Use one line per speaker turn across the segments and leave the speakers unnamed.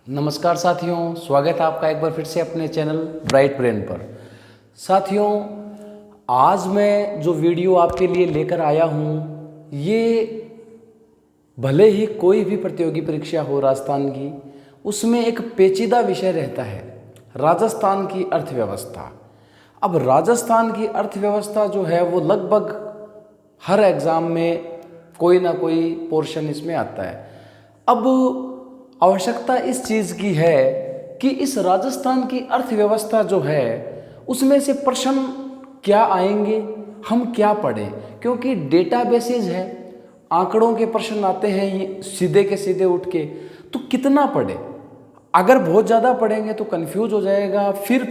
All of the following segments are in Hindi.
नमस्कार साथियों, स्वागत है आपका एक बार फिर से अपने चैनल ब्राइट ब्रेन पर। साथियों, आज मैं जो वीडियो आपके लिए लेकर आया हूँ, ये भले ही कोई भी प्रतियोगी परीक्षा हो राजस्थान की, उसमें एक पेचीदा विषय रहता है, राजस्थान की अर्थव्यवस्था। अब राजस्थान की अर्थव्यवस्था जो है वो लगभग हर एग्ज़ाम में कोई ना कोई पोर्शन इसमें आता है। अब आवश्यकता इस चीज़ की है कि इस राजस्थान की अर्थव्यवस्था जो है उसमें से प्रश्न क्या आएंगे, हम क्या पढ़ें, क्योंकि डेटा बेसिस है, आंकड़ों के प्रश्न आते हैं ये सीधे के सीधे उठ के, तो कितना पढ़े। अगर बहुत ज़्यादा पढ़ेंगे तो कंफ्यूज हो जाएगा, फिर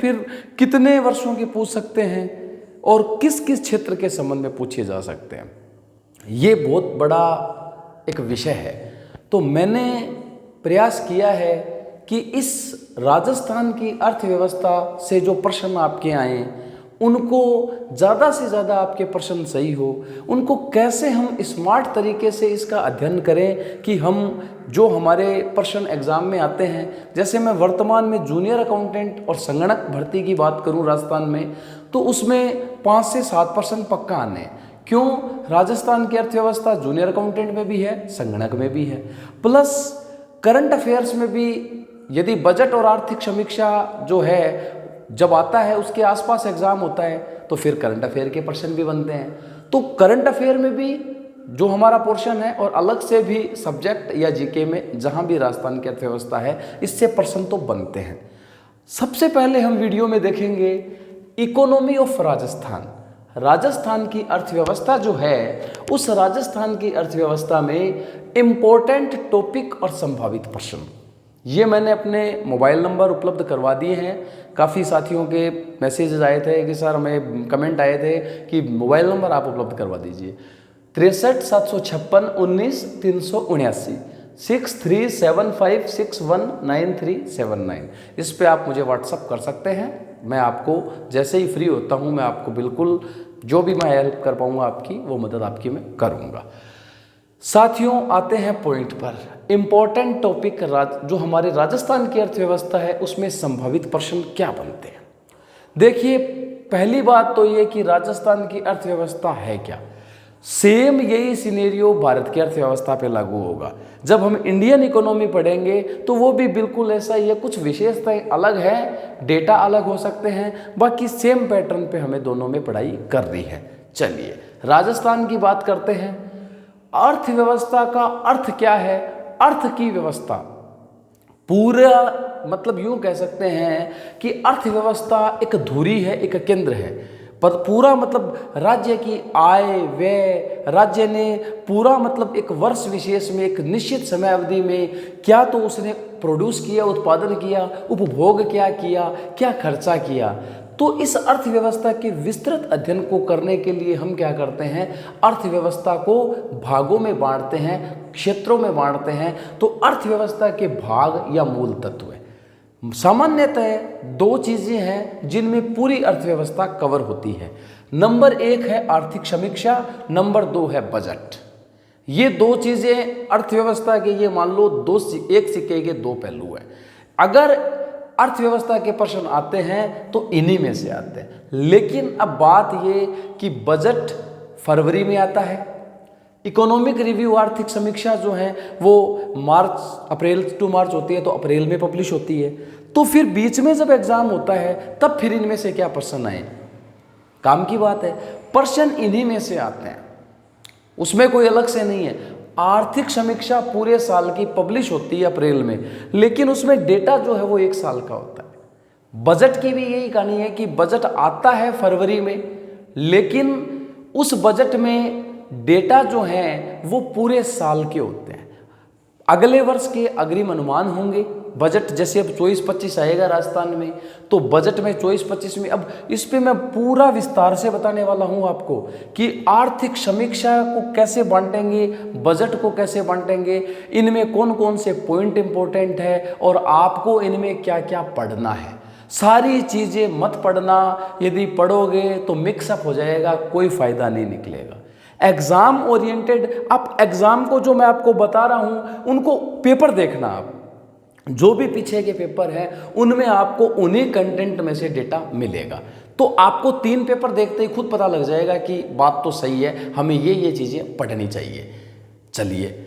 कितने वर्षों के पूछ सकते हैं और किस किस क्षेत्र के संबंध में पूछे जा सकते हैं, ये बहुत बड़ा एक विषय है। तो मैंने प्रयास किया है कि इस राजस्थान की अर्थव्यवस्था से जो प्रश्न आपके आए उनको ज़्यादा से ज़्यादा आपके प्रश्न सही हो, उनको कैसे हम स्मार्ट तरीके से इसका अध्ययन करें कि हम जो हमारे प्रश्न एग्ज़ाम में आते हैं, जैसे मैं वर्तमान में जूनियर अकाउंटेंट और संगणक भर्ती की बात करूं राजस्थान में, तो उसमें 5 से 7 प्रश्न पक्का आने हैं। क्यों? राजस्थान की अर्थव्यवस्था जूनियर अकाउंटेंट में भी है, संगणक में भी है, प्लस करंट अफेयर्स में भी यदि बजट और आर्थिक समीक्षा जो है जब आता है उसके आसपास एग्जाम होता है तो फिर करंट अफेयर के प्रश्न भी बनते हैं। तो करंट अफेयर में भी जो हमारा पोर्शन है और अलग से भी सब्जेक्ट या जीके में जहां भी राजस्थान की अर्थव्यवस्था है, इससे प्रश्न तो बनते हैं। सबसे पहले हम वीडियो में देखेंगे इकोनॉमी ऑफ राजस्थान। राजस्थान की अर्थव्यवस्था जो है, उस राजस्थान की अर्थव्यवस्था में इम्पोर्टेंट टॉपिक और संभावित प्रश्न, ये मैंने अपने मोबाइल नंबर उपलब्ध करवा दिए हैं। काफ़ी साथियों के मैसेजेस आए थे कि सर, हमें कमेंट आए थे कि मोबाइल नंबर आप उपलब्ध करवा दीजिए। 63 756 19 379 6375619379। इस पे आप मुझे व्हाट्सअप कर सकते हैं। मैं आपको जैसे ही फ्री होता हूँ, मैं आपको बिल्कुल जो भी मैं हेल्प कर पाऊँगा आपकी, वो मदद आपकी मैं करूँगा। साथियों, आते हैं पॉइंट पर। इम्पोर्टेंट टॉपिक जो हमारे राजस्थान की अर्थव्यवस्था है उसमें संभावित प्रश्न क्या बनते हैं। देखिए, पहली बात तो ये कि राजस्थान की अर्थव्यवस्था है क्या। सेम यही सिनेरियो भारत की अर्थव्यवस्था पे लागू होगा। जब हम इंडियन इकोनॉमी पढ़ेंगे तो वो भी बिल्कुल ऐसा ही है, कुछ विशेषताएं अलग है, डेटा अलग हो सकते हैं, बाकी सेम पैटर्न पे हमें दोनों में पढ़ाई करनी है। चलिए राजस्थान की बात करते हैं। अर्थव्यवस्था का अर्थ क्या है? अर्थ की व्यवस्था, पूरा मतलब यूं कह सकते हैं कि अर्थव्यवस्था एक धुरी है, एक केंद्र है, पर पूरा मतलब राज्य की आय व्यय, राज्य ने पूरा मतलब एक वर्ष विशेष में एक निश्चित समय अवधि में क्या तो उसने प्रोड्यूस किया, उत्पादन किया, उपभोग क्या किया, क्या खर्चा किया। तो इस अर्थव्यवस्था के विस्तृत अध्ययन को करने के लिए हम क्या करते हैं, अर्थव्यवस्था को भागों में बांटते हैं, क्षेत्रों में बांटते हैं। तो अर्थव्यवस्था के भाग या मूल तत्व है, सामान्यतः 2 चीजें हैं जिनमें पूरी अर्थव्यवस्था कवर होती है। नंबर 1 है आर्थिक समीक्षा, नंबर 2 है बजट। ये 2 चीजें अर्थव्यवस्था के, ये मान लो एक सिक्के के 2 पहलू हैं। अगर अर्थव्यवस्था के प्रश्न आते हैं तो इन्हीं में से आते हैं। लेकिन अब बात ये कि बजट फरवरी में आता है, इकोनॉमिक रिव्यू आर्थिक समीक्षा जो है वो अप्रैल टू मार्च होती है, तो अप्रैल में पब्लिश होती है। तो फिर बीच में जब एग्जाम होता है तब फिर इनमें से क्या प्रश्न आए, काम की बात है, प्रश्न इन्हीं में से आते हैं, उसमें कोई अलग से नहीं है। आर्थिक समीक्षा पूरे साल की पब्लिश होती है अप्रैल में, लेकिन उसमें डेटा जो है वो 1 साल का होता है। बजट की भी यही कहानी है कि बजट आता है फरवरी में, लेकिन उस बजट में डेटा जो है वो पूरे साल के होते हैं। अगले वर्ष के अग्रिम अनुमान होंगे। बजट जैसे अब 24-25 आएगा राजस्थान में, तो बजट में 24-25 में, अब इस पे मैं पूरा विस्तार से बताने वाला हूं आपको कि आर्थिक समीक्षा को कैसे बांटेंगे, बजट को कैसे बांटेंगे, इनमें कौन कौन से पॉइंट इंपॉर्टेंट है और आपको इनमें क्या क्या पढ़ना है। सारी चीजें मत पढ़ना, यदि पढ़ोगे तो मिक्सअप हो जाएगा, कोई फायदा नहीं निकलेगा। एग्जाम ओरिएंटेड, आप एग्जाम को जो मैं आपको बता रहा हूं उनको पेपर देखना, आप जो भी पीछे के पेपर हैं उनमें आपको उन्हीं कंटेंट में से डेटा मिलेगा। तो आपको 3 पेपर देखते ही खुद पता लग जाएगा कि बात तो सही है, हमें ये चीज़ें पढ़नी चाहिए। चलिए,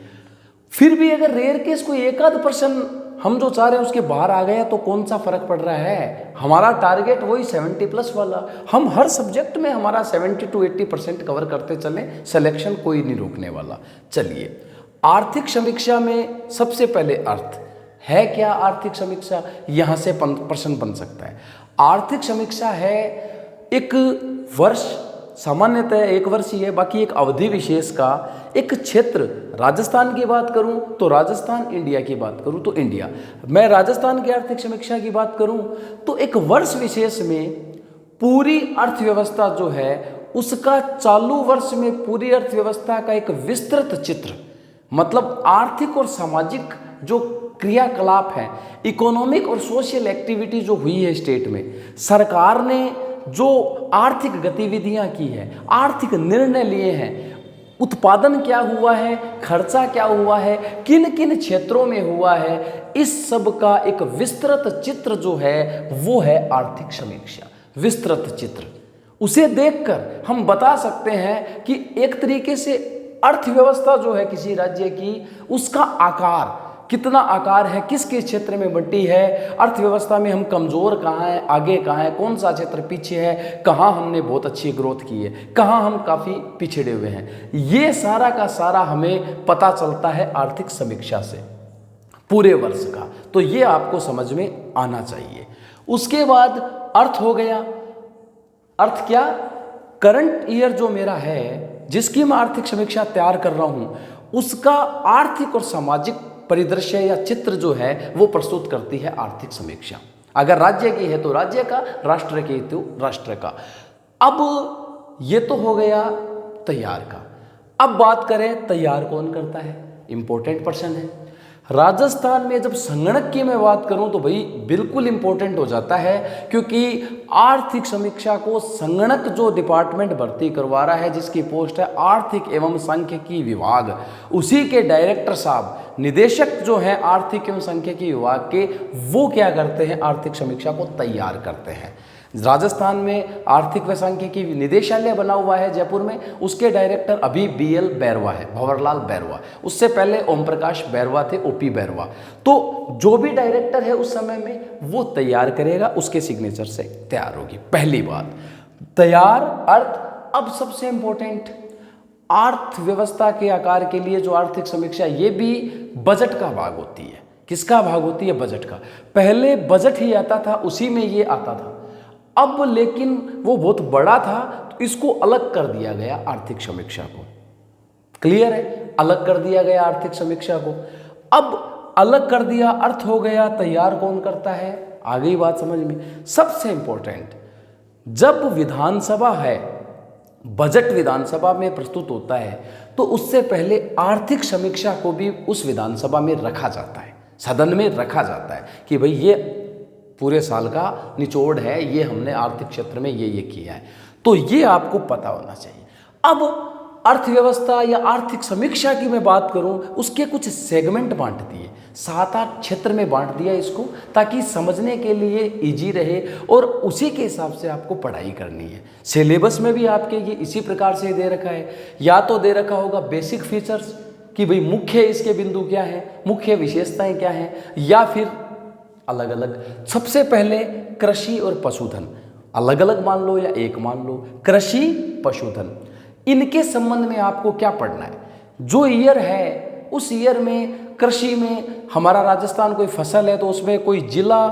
फिर भी अगर रेयर केस कोई एक आध पर्सन हम जो चाह रहे हैं उसके बाहर आ गया तो कौन सा फर्क पड़ रहा है? हमारा टारगेट वही 70+ वाला। हम हर सब्जेक्ट में हमारा 70 to 80% कवर करते चलें, सिलेक्शन कोई नहीं रोकने वाला। चलिए, आर्थिक समीक्षा में सबसे पहले अर्थ है क्या? आर्थिक समीक्षा यहाँ से प्रश्न बन सकता है। आर्थिक समीक्षा है एक वर्ष, सामान्यतः 1 वर्ष ही है, बाकी एक अवधि विशेष का एक क्षेत्र। राजस्थान की बात करूं तो राजस्थान, इंडिया की बात करूं तो इंडिया। मैं राजस्थान की आर्थिक समीक्षा की बात करूं तो एक वर्ष विशेष में पूरी अर्थव्यवस्था जो है उसका, चालू वर्ष में पूरी अर्थव्यवस्था का एक विस्तृत चित्र, मतलब आर्थिक और सामाजिक जो क्रियाकलाप है, इकोनॉमिक और सोशल एक्टिविटी जो हुई है स्टेट में, सरकार ने जो आर्थिक गतिविधियां की है, आर्थिक निर्णय लिए हैं, उत्पादन क्या हुआ है, खर्चा क्या हुआ है, किन किन क्षेत्रों में हुआ है, इस सब का एक विस्तृत चित्र जो है वो है आर्थिक समीक्षा। विस्तृत चित्र, उसे देखकर हम बता सकते हैं कि एक तरीके से अर्थव्यवस्था जो है किसी राज्य की, उसका आकार कितना आकार है, किसके क्षेत्र में बंटी है, अर्थव्यवस्था में हम कमज़ोर कहाँ हैं, आगे कहाँ हैं, कौन सा क्षेत्र पीछे है, कहाँ हमने बहुत अच्छी ग्रोथ की है, कहाँ हम काफ़ी पिछड़े हुए हैं। ये सारा का सारा हमें पता चलता है आर्थिक समीक्षा से, पूरे वर्ष का। तो ये आपको समझ में आना चाहिए। उसके बाद अर्थ हो गया। अर्थ क्या? करंट ईयर जो मेरा है, जिसकी मैं आर्थिक समीक्षा तैयार कर रहा हूँ, उसका आर्थिक और सामाजिक परिदृश्य या चित्र जो है वो प्रस्तुत करती है आर्थिक समीक्षा। अगर राज्य की है तो राज्य का, राष्ट्र की तो राष्ट्र का। अब ये तो हो गया तैयार का। अब बात करें तैयार कौन करता है, इंपॉर्टेंट पर्सन है। राजस्थान में जब संगणक की मैं बात करूं तो भाई बिल्कुल इंपॉर्टेंट हो जाता है, क्योंकि आर्थिक समीक्षा को संगणक जो डिपार्टमेंट भर्ती करवा रहा है, जिसकी पोस्ट है आर्थिक एवं सांख्यिकी विभाग, उसी के डायरेक्टर साहब, निदेशक जो हैं आर्थिक एवं सांख्यिकी विभाग के, वो क्या करते हैं? आर्थिक समीक्षा को तैयार करते हैं। राजस्थान में आर्थिक व सांख्यिकी निदेशालय बना हुआ है जयपुर में, उसके डायरेक्टर अभी BL बैरवा है, भंवरलाल बैरवा। उससे पहले ओम प्रकाश बैरवा थे, OP बैरवा। तो जो भी डायरेक्टर है उस समय में वो तैयार करेगा, उसके सिग्नेचर से तैयार होगी। पहली बात तैयार अर्थ। अब सबसे इंपॉर्टेंट, अर्थव्यवस्था के आकार के लिए जो आर्थिक समीक्षा, ये भी बजट का भाग होती है। किसका भाग होती है? बजट का। पहले बजट ही आता था, उसी में ये आता था। अब लेकिन वो बहुत बड़ा था तो इसको अलग कर दिया गया आर्थिक समीक्षा को। क्लियर है? अलग कर दिया गया आर्थिक समीक्षा को। अब अलग कर दिया, अर्थ हो गया। तैयार कौन करता है? आ गई बात समझ में। सबसे इंपॉर्टेंट, जब विधानसभा है, बजट विधानसभा में प्रस्तुत होता है तो उससे पहले आर्थिक समीक्षा को भी उस विधानसभा में रखा जाता है, सदन में रखा जाता है कि भाई ये पूरे साल का निचोड़ है, ये हमने आर्थिक क्षेत्र में ये किया है। तो ये आपको पता होना चाहिए। अब अर्थव्यवस्था या आर्थिक समीक्षा की मैं बात करूं, उसके कुछ सेगमेंट बांट दिए, 7-8 क्षेत्र में बांट दिया इसको, ताकि समझने के लिए इजी रहे और उसी के हिसाब से आपको पढ़ाई करनी है। सिलेबस में भी आपके ये इसी प्रकार से दे रखा है। या तो दे रखा होगा बेसिक फीचर्स कि भाई मुख्य इसके बिंदु क्या है, मुख्य विशेषताएं क्या हैं, या फिर अलग अलग। सबसे पहले कृषि और पशुधन अलग अलग मान लो या एक मान लो। कृषि, पशुधन, इनके संबंध में आपको क्या पढ़ना है? जो ईयर है उस ईयर में कृषि में हमारा राजस्थान कोई फसल है तो उसमें कोई जिला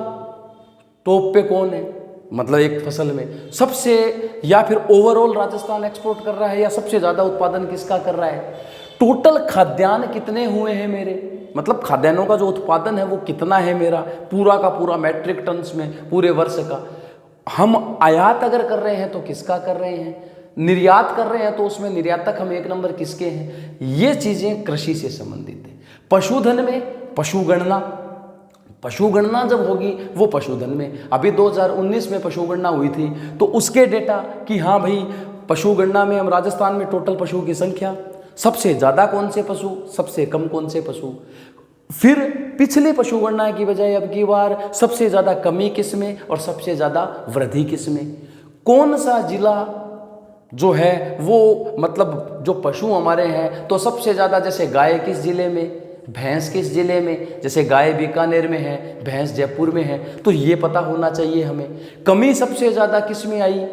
टॉप पे कौन है, मतलब एक फसल में सबसे, या फिर ओवरऑल राजस्थान एक्सपोर्ट कर रहा है, या सबसे ज़्यादा उत्पादन किसका कर रहा है, टोटल खाद्यान्न कितने हुए हैं मेरे, मतलब खाद्यान्नों का जो उत्पादन है वो कितना है मेरा, पूरा का पूरा मेट्रिक टन्स में पूरे वर्ष का। हम आयात अगर कर रहे हैं तो किसका कर रहे हैं, निर्यात कर रहे हैं तो उसमें निर्यातक हम 1 नंबर किसके हैं। ये चीज़ें कृषि से संबंधित है। पशुधन में पशुगणना, पशुगणना जब होगी वो पशुधन में, अभी 2019 में पशुगणना हुई थी तो उसके डेटा कि हाँ भाई पशुगणना में हम राजस्थान में टोटल पशु की संख्या, सबसे ज़्यादा कौन से पशु, सबसे कम कौन से पशु, फिर पिछले पशुगणना की बजाय अब की बार सबसे ज़्यादा कमी किसमें और सबसे ज़्यादा वृद्धि किसमें, कौन सा जिला जो है वो मतलब जो पशु हमारे हैं तो सबसे ज़्यादा, जैसे गाय किस जिले में, भैंस किस जिले में, जैसे गाय बीकानेर में है, भैंस जयपुर में है, तो ये पता होना चाहिए हमें। कमी सबसे ज़्यादा किस में आई,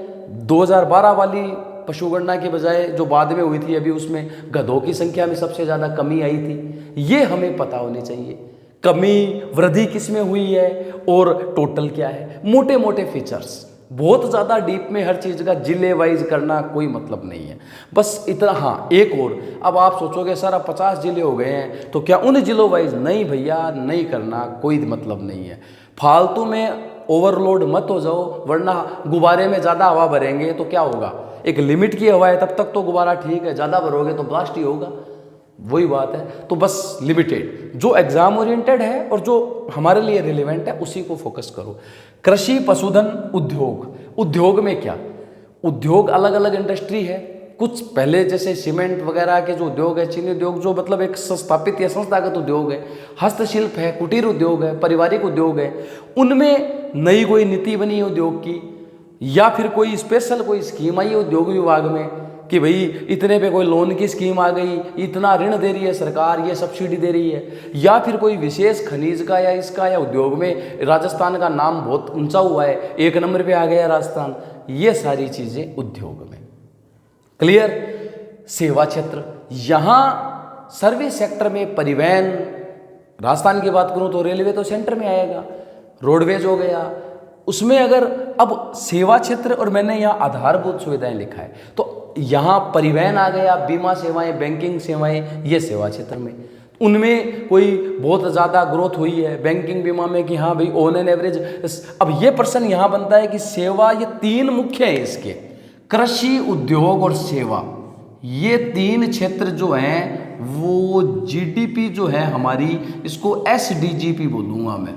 2012 वाली पशुगणना के बजाय जो बाद में हुई थी अभी, उसमें गधों की संख्या में सबसे ज़्यादा कमी आई थी, ये हमें पता होनी चाहिए। कमी वृद्धि किस में हुई है और टोटल क्या है, मोटे मोटे फीचर्स। बहुत ज़्यादा डीप में हर चीज़ का जिले वाइज करना कोई मतलब नहीं है, बस इतना। हाँ, एक और, अब आप सोचोगे सर अब 50 जिले हो गए हैं तो क्या उन जिलों वाइज, नहीं भैया, नहीं करना कोई मतलब नहीं है। फालतू में ओवरलोड मत हो जाओ, वरना गुब्बारे में ज़्यादा हवा भरेंगे तो क्या होगा, एक लिमिट की हवा है तब तक तो गुब्बारा ठीक है, ज़्यादा भरोगे तो ब्लास्ट ही होगा, वही बात है। तो बस लिमिटेड, जो एग्जाम ओरिएंटेड है और जो हमारे लिए रिलेवेंट है उसी को फोकस करो। कृषि, पशुधन, उद्योग। उद्योग में क्या, उद्योग अलग अलग इंडस्ट्री है, कुछ पहले जैसे सीमेंट वगैरह के जो उद्योग है, चीनी उद्योग जो मतलब एक संस्थापित या संस्थागत उद्योग है, हस्तशिल्प है, कुटीर उद्योग है, पारिवारिक उद्योग है, उनमें नई कोई नीति बनी है उद्योग की, या फिर कोई स्पेशल कोई स्कीम आई है उद्योग विभाग में कि भाई इतने पे कोई लोन की स्कीम आ गई, इतना ऋण दे रही है सरकार, ये सब्सिडी दे रही है, या फिर कोई विशेष खनिज का या इसका, या उद्योग में राजस्थान का नाम बहुत ऊंचा हुआ है, 1 नंबर पे आ गया राजस्थान, ये सारी चीज़ें उद्योग में। क्लियर। सेवा क्षेत्र, यहाँ सर्विस सेक्टर में परिवहन, राजस्थान की बात करूँ तो रेलवे तो सेंटर में आएगा, रोडवेज हो गया, उसमें अगर अब सेवा क्षेत्र, और मैंने यहाँ आधारभूत सुविधाएं लिखा है, तो यहाँ परिवहन आ गया, बीमा सेवाएं, बैंकिंग सेवाएं, ये सेवा क्षेत्र में, उनमें कोई बहुत ज़्यादा ग्रोथ हुई है बैंकिंग बीमा में कि हाँ भाई ऑन एन एवरेज। अब ये प्रश्न यहाँ बनता है कि सेवा, ये 3 मुख्य है इसके, कृषि, उद्योग और सेवा, ये 3 क्षेत्र जो हैं वो जीडीपी जो है हमारी, इसको एसडीजीपी बोलूँगा मैं,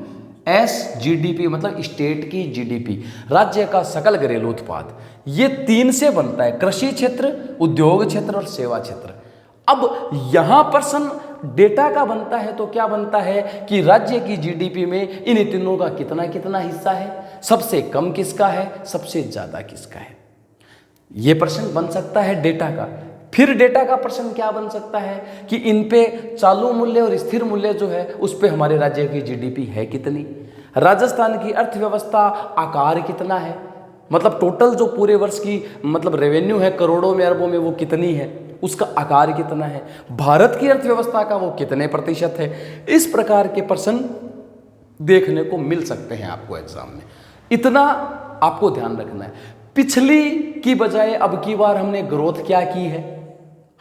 एसजीडीपी मतलब स्टेट की जीडीपी, राज्य का सकल घरेलू उत्पाद, ये 3 से बनता है, कृषि क्षेत्र, उद्योग क्षेत्र और सेवा क्षेत्र। अब यहां प्रश्न डेटा का बनता है तो क्या बनता है कि राज्य की जीडीपी में इन तीनों का कितना कितना हिस्सा है, सबसे कम किसका है, सबसे ज्यादा किसका है, ये प्रश्न बन सकता है डेटा का। फिर डेटा का प्रश्न क्या बन सकता है कि इन पे चालू मूल्य और स्थिर मूल्य जो है उस पे हमारे राज्य की जीडीपी है कितनी, राजस्थान की अर्थव्यवस्था आकार कितना है, मतलब टोटल जो पूरे वर्ष की मतलब रेवेन्यू है करोड़ों में अरबों में वो कितनी है, उसका आकार कितना है, भारत की अर्थव्यवस्था का वो कितने प्रतिशत है। इस प्रकार के प्रश्न देखने को मिल सकते हैं आपको एग्जाम में, इतना आपको ध्यान रखना है। पिछली की बजाय अब की बार हमने ग्रोथ क्या की है,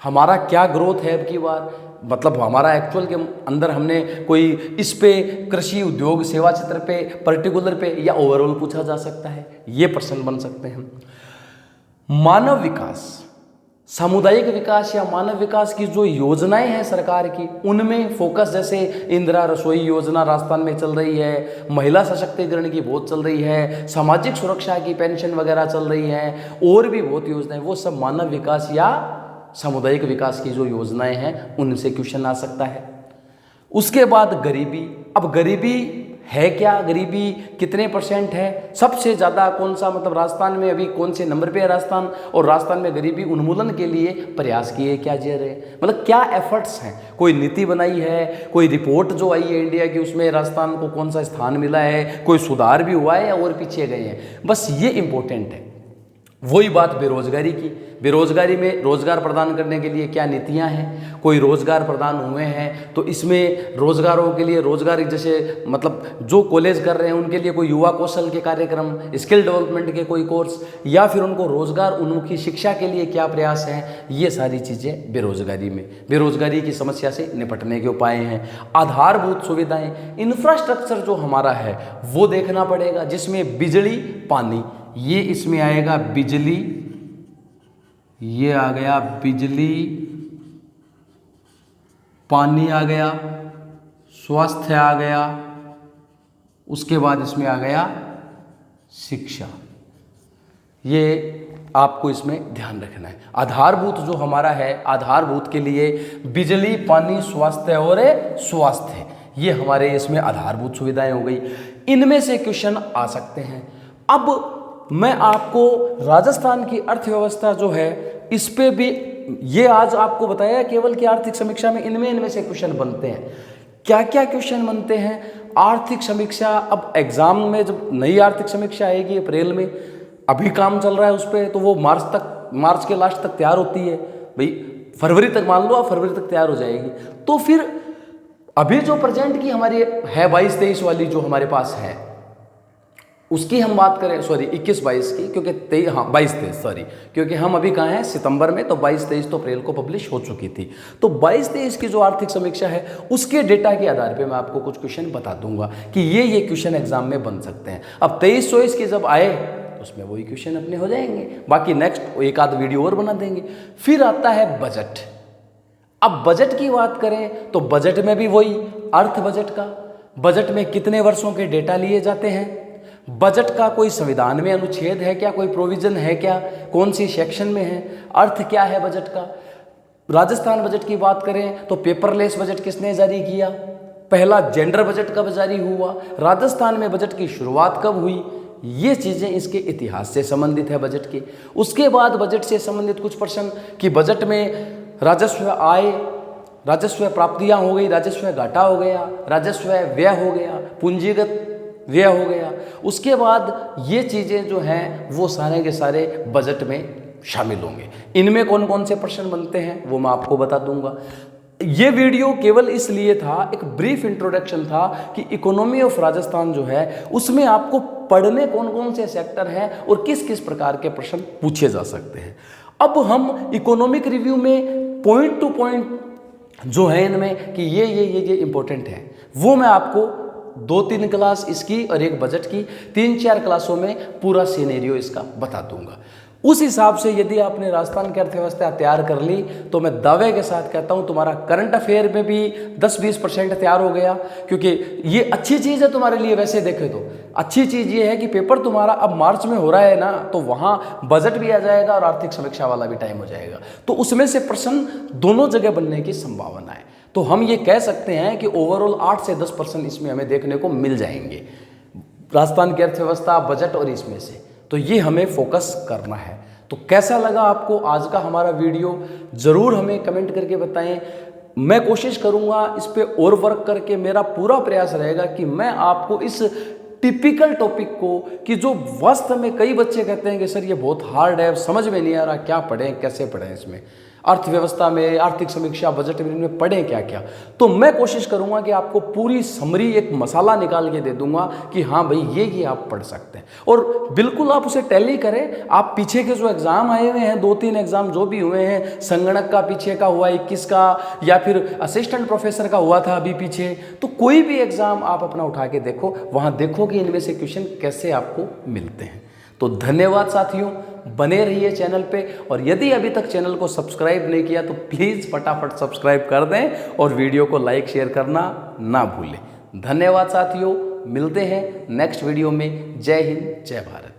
हमारा क्या ग्रोथ है अब की बार, मतलब हमारा एक्चुअल के अंदर हमने कोई इस पे कृषि, उद्योग, सेवा क्षेत्र पे पर्टिकुलर पे या ओवरऑल पूछा जा सकता है, ये प्रश्न बन सकते हैं। मानव विकास, सामुदायिक विकास या मानव विकास की जो योजनाएं हैं सरकार की, उनमें फोकस, जैसे इंदिरा रसोई योजना राजस्थान में चल रही है, महिला सशक्तिकरण की बहुत चल रही है, सामाजिक सुरक्षा की पेंशन वगैरह चल रही है, और भी बहुत योजनाएं, वो सब मानव विकास या सामुदायिक विकास की जो योजनाएं हैं उनसे क्वेश्चन आ सकता है। उसके बाद गरीबी, अब गरीबी है क्या, गरीबी कितने % है, सबसे ज़्यादा कौन सा, मतलब राजस्थान में अभी कौन से नंबर पे है राजस्थान, और राजस्थान में गरीबी उन्मूलन के लिए प्रयास किए क्या जा रहे हैं, मतलब क्या एफर्ट्स हैं, कोई नीति बनाई है, कोई रिपोर्ट जो आई है इंडिया की उसमें राजस्थान को कौन सा स्थान मिला है, कोई सुधार भी हुआ है या और पीछे गए हैं, बस ये इंपॉर्टेंट है। वही बात बेरोजगारी की, बेरोजगारी में रोजगार प्रदान करने के लिए क्या नीतियां हैं, कोई रोजगार प्रदान हुए हैं तो इसमें रोजगारों के लिए, रोजगार जैसे मतलब जो कॉलेज कर रहे हैं उनके लिए कोई युवा कौशल के कार्यक्रम, स्किल डेवलपमेंट के कोई कोर्स, या फिर उनको रोजगार उन्मुखी शिक्षा के लिए क्या प्रयास हैं, ये सारी चीज़ें बेरोजगारी में, बेरोजगारी की समस्या से निपटने के उपाय हैं। आधारभूत सुविधाएं, इंफ्रास्ट्रक्चर जो हमारा है वो देखना पड़ेगा, जिसमें बिजली, पानी, ये इसमें आएगा बिजली, ये आ गया बिजली, पानी आ गया, स्वास्थ्य आ गया, उसके बाद इसमें आ गया शिक्षा। ये आपको इसमें ध्यान रखना है। आधारभूत जो हमारा है, आधारभूत के लिए बिजली, पानी, स्वास्थ्य और स्वास्थ्य, ये हमारे इसमें आधारभूत सुविधाएं हो गई। इनमें से क्वेश्चन आ सकते हैं। अब मैं आपको राजस्थान की अर्थव्यवस्था जो है इस पे भी ये आज आपको बताया केवल कि आर्थिक समीक्षा में इनमें से क्वेश्चन बनते हैं। क्या क्या क्वेश्चन बनते हैं आर्थिक समीक्षा? अब एग्जाम में जब नई आर्थिक समीक्षा आएगी अप्रैल में, अभी काम चल रहा है उस पर, तो वो मार्च के लास्ट तक तैयार होती है भाई, फरवरी तक मान लो आप, फरवरी तक तैयार हो जाएगी। तो फिर अभी जो प्रेजेंट की हमारी है 22-23 वाली जो हमारे पास है उसकी हम बात करें, सॉरी 21-22 की, क्योंकि 22-23 सॉरी, क्योंकि हम अभी कहाँ हैं सितंबर में, तो 22-23 तो अप्रैल को पब्लिश हो चुकी थी। तो 22-23 की जो आर्थिक समीक्षा है उसके डेटा के आधार पे मैं आपको कुछ क्वेश्चन बता दूंगा कि ये क्वेश्चन एग्जाम में बन सकते हैं। अब 23-24 की जब आए तो उसमें वही क्वेश्चन अपने हो जाएंगे, बाकी नेक्स्ट एक आध वीडियो और बना देंगे। फिर आता है बजट। अब बजट की बात करें तो बजट में भी वही अर्थ बजट का, बजट में कितने वर्षों के डेटा लिए जाते हैं, बजट का कोई संविधान में अनुच्छेद है क्या, कोई प्रोविजन है क्या, कौन सी सेक्शन में है, अर्थ क्या है बजट का। राजस्थान बजट की बात करें तो पेपरलेस बजट किसने जारी किया, पहला जेंडर बजट कब जारी हुआ, राजस्थान में बजट की शुरुआत कब हुई, ये चीज़ें इसके इतिहास से संबंधित है बजट के। उसके बाद बजट से संबंधित कुछ प्रश्न कि बजट में राजस्व आय, राजस्व प्राप्तियां हो गई, राजस्व घाटा हो गया, राजस्व व्यय हो गया, पूंजीगत व्यय हो गया। उसके बाद ये चीज़ें जो हैं वो सारे के सारे बजट में शामिल होंगे। इनमें कौन कौन से प्रश्न बनते हैं वो मैं आपको बता दूंगा। ये वीडियो केवल इसलिए था, एक ब्रीफ इंट्रोडक्शन था कि इकोनॉमी ऑफ राजस्थान जो है उसमें आपको पढ़ने कौन कौन से सेक्टर हैं और किस किस प्रकार के प्रश्न पूछे जा सकते हैं। अब हम इकोनॉमिक रिव्यू में पॉइंट टू पॉइंट जो है इनमें कि ये इंपॉर्टेंट है, वो मैं आपको 2-3 क्लास इसकी और एक बजट की 3-4 क्लासों में पूरा सिनेरियो इसका बता दूंगा। उस हिसाब से यदि आपने राजस्थान की अर्थव्यवस्था तैयार कर ली तो मैं दावे के साथ कहता हूं तुम्हारा करंट अफेयर में भी 10-20% तैयार हो गया, क्योंकि ये अच्छी चीज़ है तुम्हारे लिए। वैसे देखें तो अच्छी चीज़ ये है कि पेपर तुम्हारा अब मार्च में हो रहा है ना, तो वहाँ बजट भी आ जाएगा और आर्थिक समीक्षा वाला भी टाइम हो जाएगा, तो उसमें से प्रश्न दोनों जगह बनने की संभावना है। तो हम ये कह सकते हैं कि ओवरऑल 8 से 10% इसमें हमें देखने को मिल जाएंगे, राजस्थान की अर्थव्यवस्था, बजट और इसमें से। तो ये हमें फोकस करना है। तो कैसा लगा आपको आज का हमारा वीडियो, ज़रूर हमें कमेंट करके बताएं। मैं कोशिश करूंगा इस पे और वर्क करके, मेरा पूरा प्रयास रहेगा कि मैं आपको इस टिपिकल टॉपिक को, कि जो वास्तव में कई बच्चे कहते हैं कि सर ये बहुत हार्ड है, समझ में नहीं आ रहा क्या पढ़ें, कैसे पढ़ें, इसमें अर्थव्यवस्था में, आर्थिक समीक्षा, बजट में पढ़ें क्या क्या, तो मैं कोशिश करूंगा कि आपको पूरी समरी, एक मसाला निकाल के दे दूंगा कि हाँ भाई ये आप पढ़ सकते हैं। और बिल्कुल आप उसे टैली करें। आप पीछे के जो एग्ज़ाम आए हुए हैं, 2-3 एग्ज़ाम जो भी हुए हैं, संगणक का पीछे का हुआ 21 का, या फिर असिस्टेंट प्रोफेसर का हुआ था अभी पीछे, तो कोई भी एग्ज़ाम आप अपना उठा के देखो, वहाँ देखो कि इनमें से क्वेश्चन कैसे आपको मिलते हैं। तो धन्यवाद साथियों, बने रहिए चैनल पे, और यदि अभी तक चैनल को सब्सक्राइब नहीं किया तो प्लीज़ फटाफट सब्सक्राइब कर दें और वीडियो को लाइक शेयर करना ना भूलें। धन्यवाद साथियों, मिलते हैं नेक्स्ट वीडियो में। जय हिंद, जय भारत।